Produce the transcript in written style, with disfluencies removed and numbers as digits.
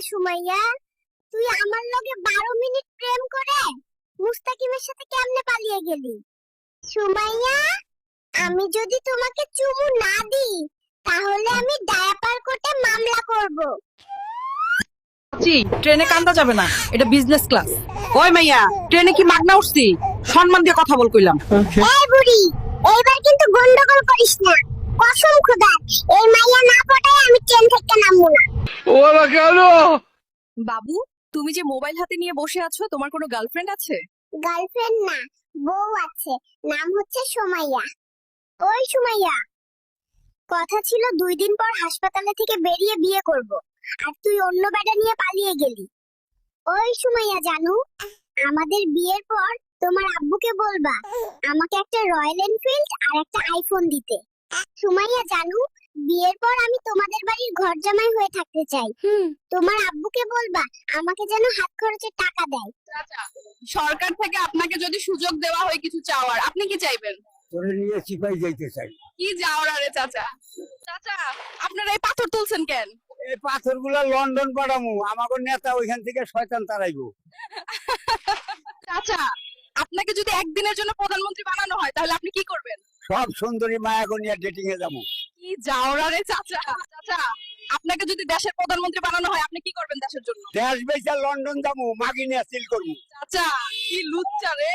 সুমাইয়া, তুই আমার লগে 12 মিনিট প্রেম করে মুস্তাকিমের সাথে কেমনে পালিয়ে গেলি? সুমাইয়া, আমি যদি তোমাকে চুমু না দিই তাহলে আমি ডায়াপার কোর্টে মামলা করব। জি, ট্রেনে কান্দা যাবে না, এটা বিজনেস ক্লাস। ওই মাইয়া, ট্রেনে কি মাগনা উঠছি? সম্মান দিয়ে কথা বল কইলাম। এই বুড়ি, এইবার কিন্তু গন্ডগোল করিস না। কসম খোদার, এই মাইয়া না পটায় আমি ট্রেন থেকে নামবো না। ওরা কেন? বাবু, তুমি যে মোবাইল হাতে নিয়ে বসে আছো, তোমার কোনো গার্লফ্রেন্ড আছে? গার্লফ্রেন্ড না, বউ আছে, নাম হচ্ছে সুমাইয়া। ওই সুমাইয়া, কথা ছিল 2 দিন পর হাসপাতালে থেকে বেরিয়ে বিয়ে করব, আর তুই অন্য বেটা নিয়ে পালিয়ে গেলি। ওই সুমাইয়া জানু, আমাদের বিয়ের পর তোমার আব্বুকে বলবা আমাকে একটা রয়্যাল এনফিল্ড আর একটা আইফোন দিতে। সুমাইয়া জানু, বিয়ের পর আমি তোমাদের বাড়ির ঘর জামাই হয়ে থাকতে চাই। তোমার আব্বুকে বলবা আমাকে যেন হাত খরচের টাকা দেয়। সরকার থেকে আপনাকে যদি সুযোগ দেওয়া হয় কিছু চাওয়ার, আপনি কি চাইবেন? তোরে নিয়ে সিপাই যাইতে চাই। কি যাওয়ার আরে চাচা? চাচা, আপনারা এই পাথর তুলছেন কেন? এই পাথরগুলা লন্ডন পাঠামু, আমাকে নেতা ওইখান থেকে শয়তান তাড়াইবো। চাচা, আপনাকে যদি একদিনের জন্য প্রধানমন্ত্রী বানানো হয় তাহলে আপনি কি করবেন? সব সুন্দরী মায়াকে নিয়ে ডেটিং এ যাবো। কি যাওয়ার আরে চাচা? চাচা, আপনাকে যদি দেশের প্রধানমন্ত্রী বানানো হয় আপনি কি করবেন দেশের জন্য? দেশ বেচা লন্ডন যাবো, মাগি নিয়ে সিল করবো। চাচা, কি লুচ্চা রে।